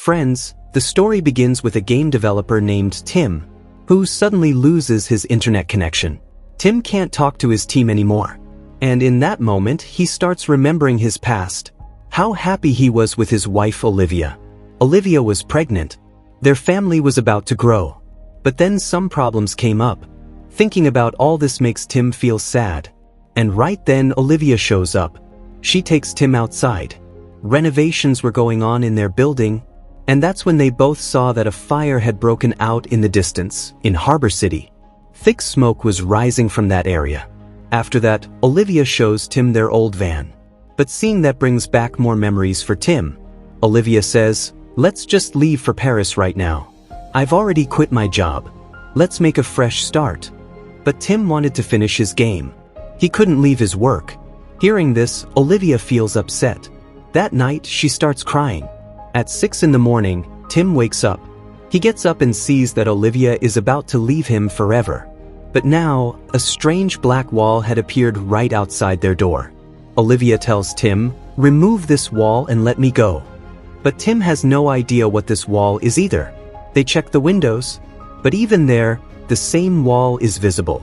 friends, the story begins with a game developer named Tim, who suddenly loses his internet connection. Tim can't talk to his team anymore. And in that moment, he starts remembering his past. How happy he was with his wife Olivia. Olivia was pregnant. Their family was about to grow. But then some problems came up. Thinking about all this makes Tim feel sad. And right then Olivia shows up. She takes Tim outside. Renovations were going on in their building, and that's when they both saw that a fire had broken out in the distance, in Harbor City. Thick smoke was rising from that area. After that, Olivia shows Tim their old van. But seeing that brings back more memories for Tim. Olivia says, "Let's just leave for Paris right now. I've already quit my job. Let's make a fresh start." But Tim wanted to finish his game. He couldn't leave his work. Hearing this, Olivia feels upset. That night, she starts crying. At 6 in the morning, Tim wakes up. He gets up and sees that Olivia is about to leave him forever. But now, a strange black wall had appeared right outside their door. Olivia tells Tim, "Remove this wall and let me go." But Tim has no idea what this wall is either. They check the windows, but even there, the same wall is visible.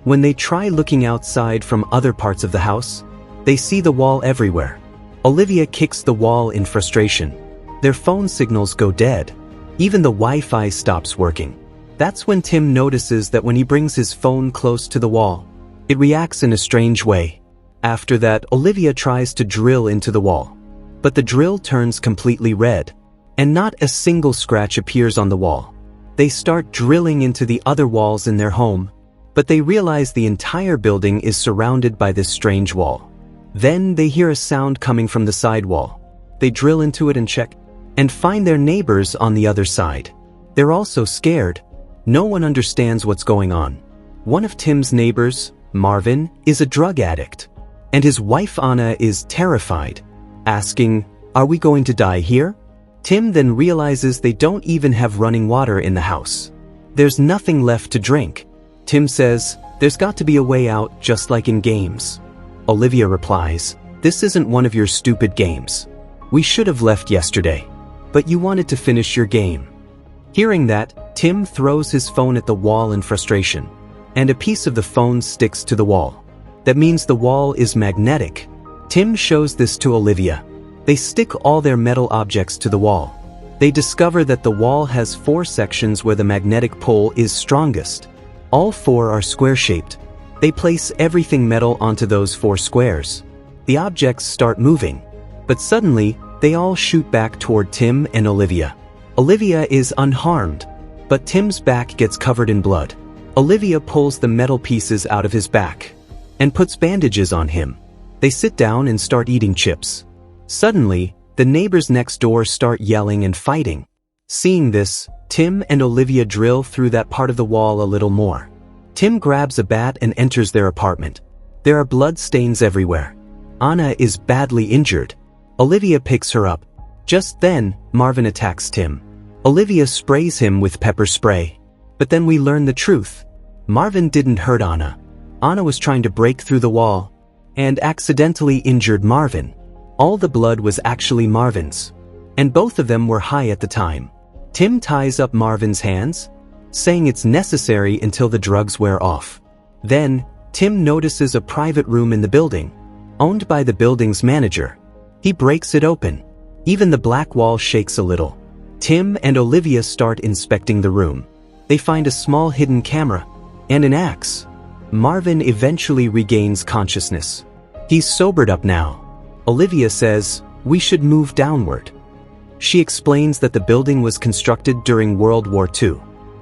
When they try looking outside from other parts of the house, they see the wall everywhere. Olivia kicks the wall in frustration. Their phone signals go dead. Even the Wi-Fi stops working. That's when Tim notices that when he brings his phone close to the wall, it reacts in a strange way. After that, Olivia tries to drill into the wall. But the drill turns completely red, and not a single scratch appears on the wall. They start drilling into the other walls in their home, but they realize the entire building is surrounded by this strange wall. Then they hear a sound coming from the side wall. They drill into it and check, and find their neighbors on the other side. They're also scared. No one understands what's going on. One of Tim's neighbors, Marvin, is a drug addict, and his wife Anna is terrified, asking, "Are we going to die here?" Tim then realizes they don't even have running water in the house. There's nothing left to drink. Tim says, "There's got to be a way out, just like in games." Olivia replies, "This isn't one of your stupid games. We should have left yesterday. But you wanted to finish your game." Hearing that, Tim throws his phone at the wall in frustration, and a piece of the phone sticks to the wall. That means the wall is magnetic. Tim shows this to Olivia. They stick all their metal objects to the wall. They discover that the wall has 4 sections where the magnetic pull is strongest. All 4 are square-shaped. They place everything metal onto those 4 squares. The objects start moving, but suddenly, they all shoot back toward Tim and Olivia. Olivia is unharmed, but Tim's back gets covered in blood. Olivia pulls the metal pieces out of his back and puts bandages on him. They sit down and start eating chips. Suddenly, the neighbors next door start yelling and fighting. Seeing this, Tim and Olivia drill through that part of the wall a little more. Tim grabs a bat and enters their apartment. There are blood stains everywhere. Anna is badly injured. Olivia picks her up. Just then, Marvin attacks Tim. Olivia sprays him with pepper spray. But then we learn the truth. Marvin didn't hurt Anna. Anna was trying to break through the wall and accidentally injured Marvin. All the blood was actually Marvin's, and both of them were high at the time. Tim ties up Marvin's hands, saying it's necessary until the drugs wear off. Then, Tim notices a private room in the building, owned by the building's manager. He breaks it open. Even the black wall shakes a little. Tim and Olivia start inspecting the room. They find a small hidden camera and an axe. Marvin eventually regains consciousness. He's sobered up now. Olivia says, "We should move downward." She explains that the building was constructed during World War II.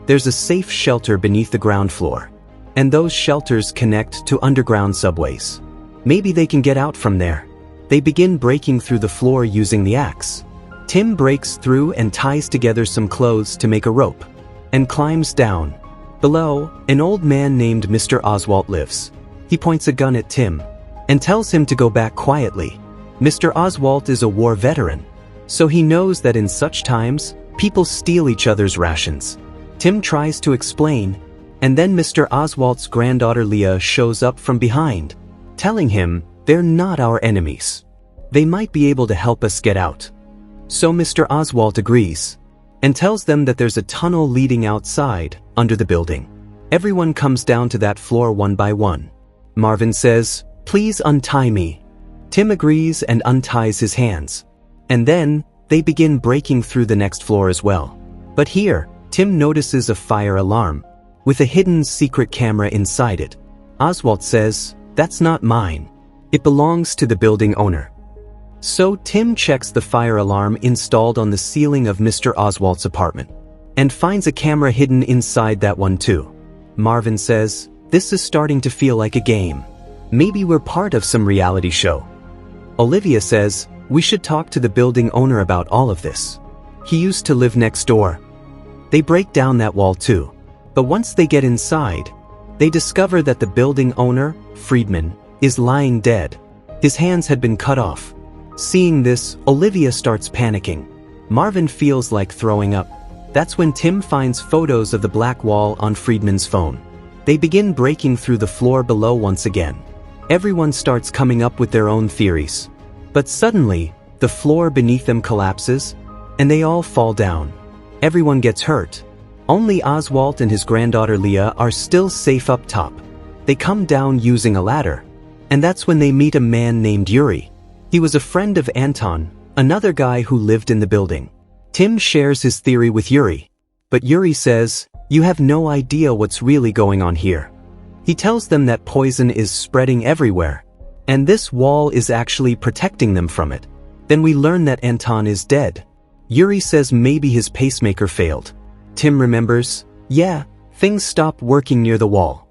There's a safe shelter beneath the ground floor, and those shelters connect to underground subways. Maybe they can get out from there. They begin breaking through the floor using the axe. Tim breaks through and ties together some clothes to make a rope, and climbs down. Below, an old man named Mr. Oswald lives. He points a gun at Tim, and tells him to go back quietly. Mr. Oswald is a war veteran, so he knows that in such times, people steal each other's rations. Tim tries to explain, and then Mr. Oswald's granddaughter Leah shows up from behind, telling him they're not our enemies. They might be able to help us get out. So Mr. Oswalt agrees and tells them that there's a tunnel leading outside under the building. Everyone comes down to that floor one by one. Marvin says, "Please untie me." Tim agrees and unties his hands. And then, they begin breaking through the next floor as well. But here, Tim notices a fire alarm with a hidden secret camera inside it. Oswalt says, "That's not mine. It belongs to the building owner." So Tim checks the fire alarm installed on the ceiling of Mr. Oswalt's apartment and finds a camera hidden inside that one too. Marvin says, "This is starting to feel like a game. Maybe we're part of some reality show." Olivia says, "We should talk to the building owner about all of this. He used to live next door." They break down that wall too. But once they get inside, they discover that the building owner, Friedman, is lying dead. His hands had been cut off. Seeing this, Olivia starts panicking. Marvin feels like throwing up. That's when Tim finds photos of the black wall on Friedman's phone. They begin breaking through the floor below once again. Everyone starts coming up with their own theories. But suddenly, the floor beneath them collapses, and they all fall down. Everyone gets hurt. Only Oswalt and his granddaughter Leah are still safe up top. They come down using a ladder. And that's when they meet a man named Yuri. He was a friend of Anton, another guy who lived in the building. Tim shares his theory with Yuri. But Yuri says, "You have no idea what's really going on here." He tells them that poison is spreading everywhere, and this wall is actually protecting them from it. Then we learn that Anton is dead. Yuri says maybe his pacemaker failed. Tim remembers, "Yeah, things stopped working near the wall."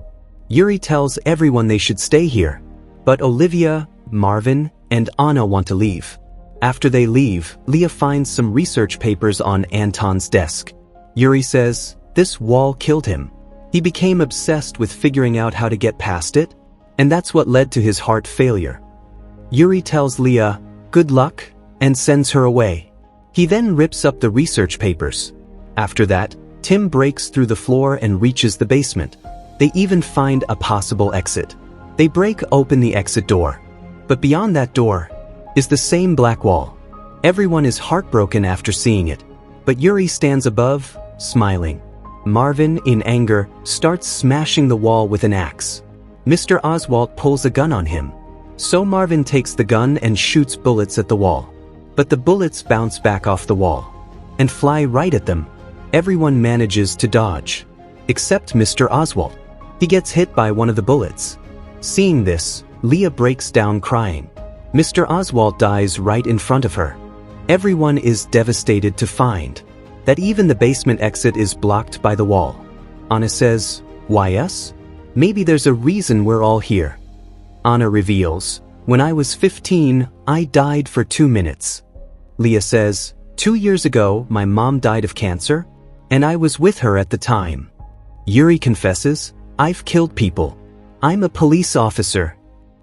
Yuri tells everyone they should stay here. But Olivia, Marvin, and Anna want to leave. After they leave, Leah finds some research papers on Anton's desk. Yuri says, "This wall killed him. He became obsessed with figuring out how to get past it, and that's what led to his heart failure." Yuri tells Leah, "Good luck," and sends her away. He then rips up the research papers. After that, Tim breaks through the floor and reaches the basement. They even find a possible exit. They break open the exit door. But beyond that door is the same black wall. Everyone is heartbroken after seeing it. But Yuri stands above, smiling. Marvin, in anger, starts smashing the wall with an axe. Mr. Oswalt pulls a gun on him. So Marvin takes the gun and shoots bullets at the wall. But the bullets bounce back off the wall and fly right at them. Everyone manages to dodge, except Mr. Oswalt. He gets hit by one of the bullets. Seeing this, Leah breaks down crying. Mr. Oswalt dies right in front of her. Everyone is devastated to find that even the basement exit is blocked by the wall. Anna says, "Why us? Maybe there's a reason we're all here." Anna reveals, "When I was 15, I died for 2 minutes." Leah says, "2 years ago, my mom died of cancer, and I was with her at the time." Yuri confesses, "I've killed people. I'm a police officer."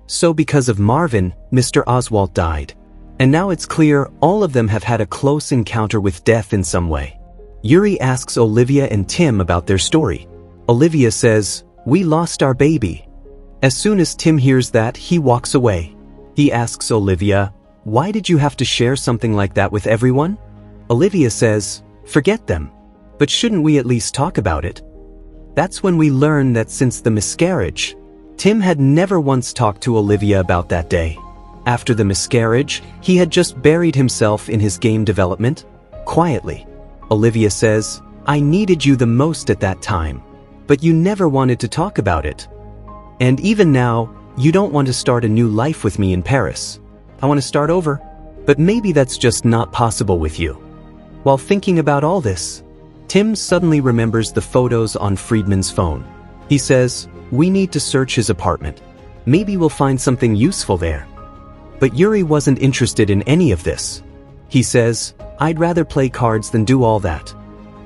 So because of Marvin, Mr. Oswalt died. And now it's clear all of them have had a close encounter with death in some way. Yuri asks Olivia and Tim about their story. Olivia says, "We lost our baby." As soon as Tim hears that, he walks away. He asks Olivia, "Why did you have to share something like that with everyone?" Olivia says, "Forget them. But shouldn't we at least talk about it?" That's when we learn that since the miscarriage, Tim had never once talked to Olivia about that day. After the miscarriage, he had just buried himself in his game development, quietly. Olivia says, "I needed you the most at that time, but you never wanted to talk about it. And even now, you don't want to start a new life with me in Paris. I want to start over, but maybe that's just not possible with you." While thinking about all this, Tim suddenly remembers the photos on Friedman's phone. He says, "We need to search his apartment. Maybe we'll find something useful there." But Yuri wasn't interested in any of this. He says, "I'd rather play cards than do all that."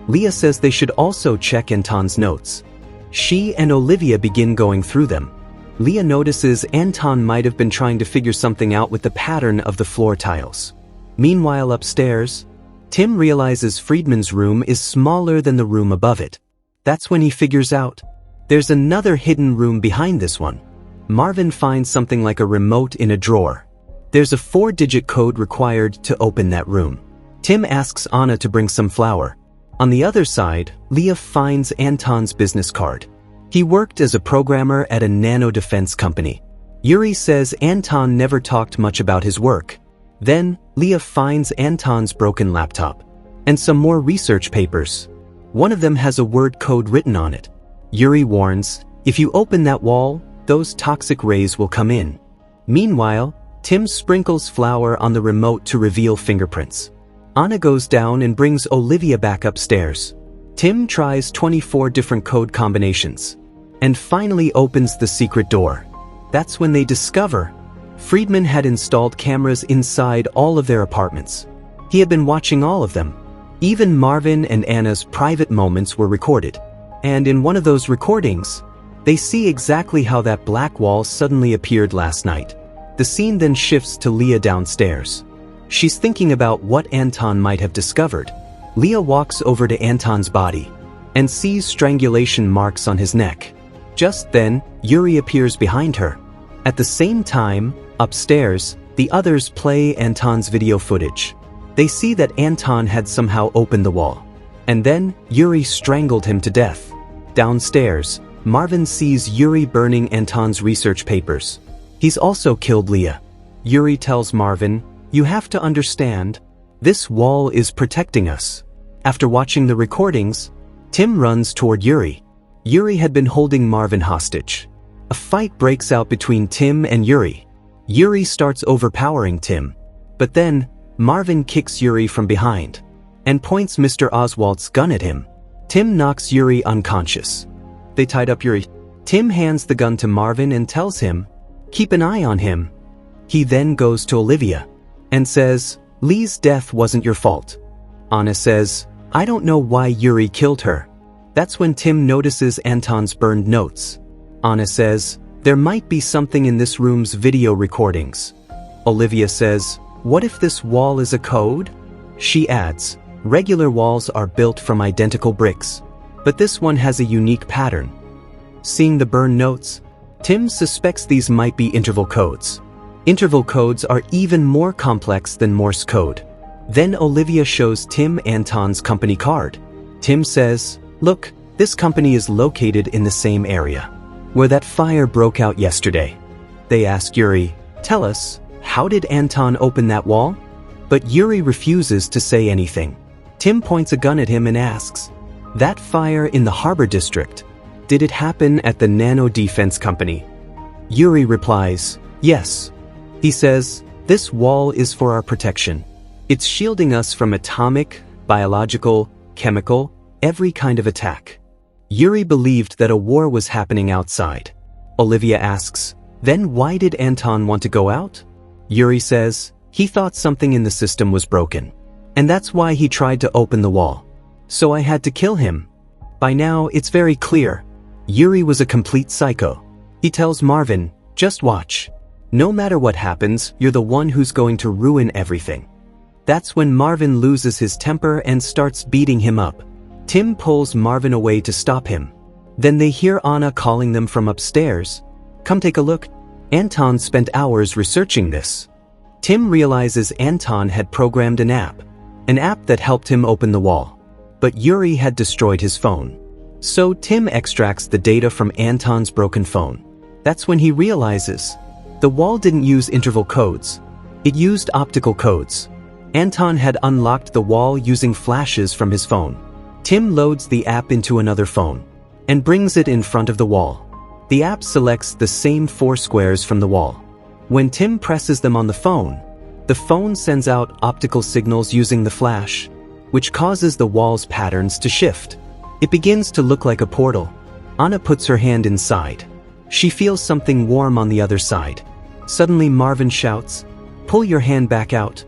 Leah says they should also check Anton's notes. She and Olivia begin going through them. Leah notices Anton might have been trying to figure something out with the pattern of the floor tiles. Meanwhile, upstairs, Tim realizes Friedman's room is smaller than the room above it. That's when he figures out there's another hidden room behind this one. Marvin finds something like a remote in a drawer. There's a 4-digit code required to open that room. Tim asks Anna to bring some flour. On the other side, Leah finds Anton's business card. He worked as a programmer at a nano defense company. Yuri says Anton never talked much about his work. Then, Leah finds Anton's broken laptop and some more research papers. One of them has a word code written on it. Yuri warns, if you open that wall, those toxic rays will come in. Meanwhile, Tim sprinkles flour on the remote to reveal fingerprints. Anna goes down and brings Olivia back upstairs. Tim tries 24 different code combinations and finally opens the secret door. That's when they discover Friedman had installed cameras inside all of their apartments. He had been watching all of them. Even Marvin and Anna's private moments were recorded. And in one of those recordings, they see exactly how that black wall suddenly appeared last night. The scene then shifts to Leah downstairs. She's thinking about what Anton might have discovered. Leah walks over to Anton's body and sees strangulation marks on his neck. Just then, Yuri appears behind her. At the same time, upstairs, the others play Anton's video footage. They see that Anton had somehow opened the wall. And then, Yuri strangled him to death. Downstairs, Marvin sees Yuri burning Anton's research papers. He's also killed Leah. Yuri tells Marvin, "You have to understand, this wall is protecting us." After watching the recordings, Tim runs toward Yuri. Yuri had been holding Marvin hostage. A fight breaks out between Tim and Yuri. Yuri starts overpowering Tim. But then, Marvin kicks Yuri from behind and points Mr. Oswald's gun at him. Tim knocks Yuri unconscious. They tied up Yuri. Tim hands the gun to Marvin and tells him, "Keep an eye on him." He then goes to Olivia and says, "Lee's death wasn't your fault." Anna says, "I don't know why Yuri killed her." That's when Tim notices Anton's burned notes. Anna says, "There might be something in this room's video recordings." Olivia says, "What if this wall is a code?" She adds, "Regular walls are built from identical bricks, but this one has a unique pattern." Seeing the burned notes, Tim suspects these might be interval codes. Interval codes are even more complex than Morse code. Then Olivia shows Tim Anton's company card. Tim says, "Look, this company is located in the same area where that fire broke out yesterday." They ask Yuri, "Tell us, how did Anton open that wall?" But Yuri refuses to say anything. Tim points a gun at him and asks, "That fire in the harbor district, did it happen at the Nano Defense Company?" Yuri replies, "Yes." He says, "This wall is for our protection. It's shielding us from atomic, biological, chemical, every kind of attack." Yuri believed that a war was happening outside. Olivia asks, "Then why did Anton want to go out?" Yuri says, "He thought something in the system was broken. And that's why he tried to open the wall. So I had to kill him." By now, it's very clear. Yuri was a complete psycho. He tells Marvin, "Just watch. No matter what happens, you're the one who's going to ruin everything." That's when Marvin loses his temper and starts beating him up. Tim pulls Marvin away to stop him. Then they hear Anna calling them from upstairs. "Come take a look. Anton spent hours researching this." Tim realizes Anton had programmed an app that helped him open the wall. But Yuri had destroyed his phone. So Tim extracts the data from Anton's broken phone. That's when he realizes the wall didn't use interval codes. It used optical codes. Anton had unlocked the wall using flashes from his phone. Tim loads the app into another phone and brings it in front of the wall. The app selects the same 4 squares from the wall. When Tim presses them on the phone sends out optical signals using the flash, which causes the wall's patterns to shift. It begins to look like a portal. Anna puts her hand inside. She feels something warm on the other side. Suddenly Marvin shouts, "Pull your hand back out."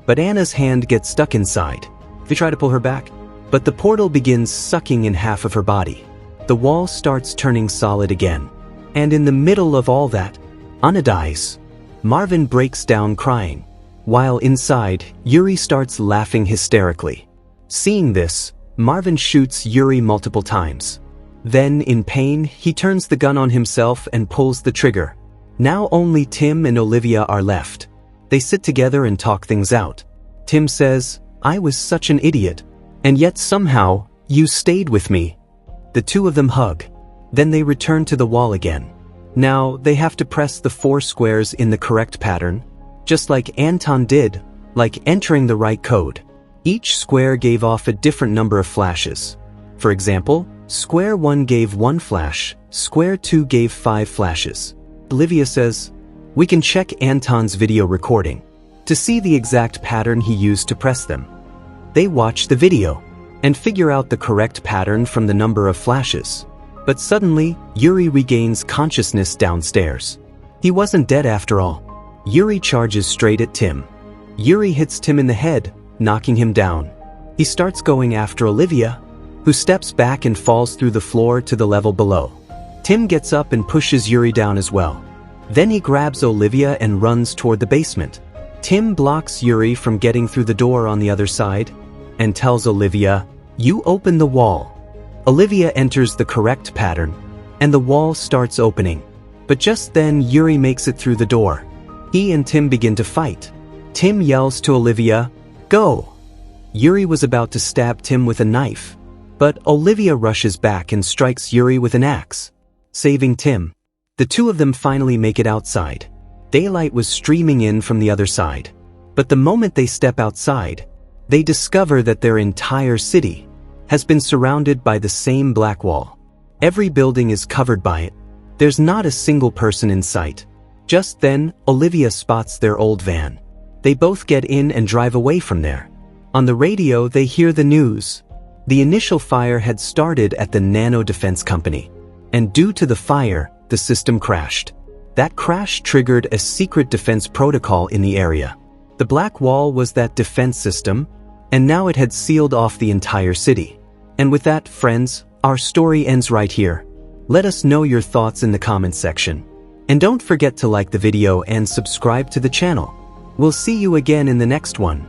But Anna's hand gets stuck inside. They try to pull her back, but the portal begins sucking in half of her body. The wall starts turning solid again. And in the middle of all that, Anna dies. Marvin breaks down crying. While inside, Yuri starts laughing hysterically. Seeing this, Marvin shoots Yuri multiple times. Then, in pain, he turns the gun on himself and pulls the trigger. Now only Tim and Olivia are left. They sit together and talk things out. Tim says, I was such an idiot. And yet somehow, you stayed with me." The two of them hug. Then they return to the wall again. Now, they have to press the 4 squares in the correct pattern, just like Anton did, like entering the right code. Each square gave off a different number of flashes. For example, square 1 gave 1 flash, square 2 gave 5 flashes. Olivia says, "We can check Anton's video recording to see the exact pattern he used to press them." They watch the video and figure out the correct pattern from the number of flashes. But suddenly, Yuri regains consciousness downstairs. He wasn't dead after all. Yuri charges straight at Tim. Yuri hits Tim in the head, knocking him down. He starts going after Olivia, who steps back and falls through the floor to the level below. Tim gets up and pushes Yuri down as well. Then he grabs Olivia and runs toward the basement. Tim blocks Yuri from getting through the door on the other side and tells Olivia, "You open the wall." Olivia enters the correct pattern, and the wall starts opening. But just then, Yuri makes it through the door. He and Tim begin to fight. Tim yells to Olivia, "Go!" Yuri was about to stab Tim with a knife, but Olivia rushes back and strikes Yuri with an axe, saving Tim. The two of them finally make it outside. Daylight was streaming in from the other side. But the moment they step outside, they discover that their entire city has been surrounded by the same black wall. Every building is covered by it. There's not a single person in sight. Just then, Olivia spots their old van. They both get in and drive away from there. On the radio, they hear the news. The initial fire had started at the Nano Defense Company, and due to the fire, the system crashed. That crash triggered a secret defense protocol in the area. The black wall was that defense system, and now it had sealed off the entire city. And with that, friends, our story ends right here. Let us know your thoughts in the comments section. And don't forget to like the video and subscribe to the channel. We'll see you again in the next one.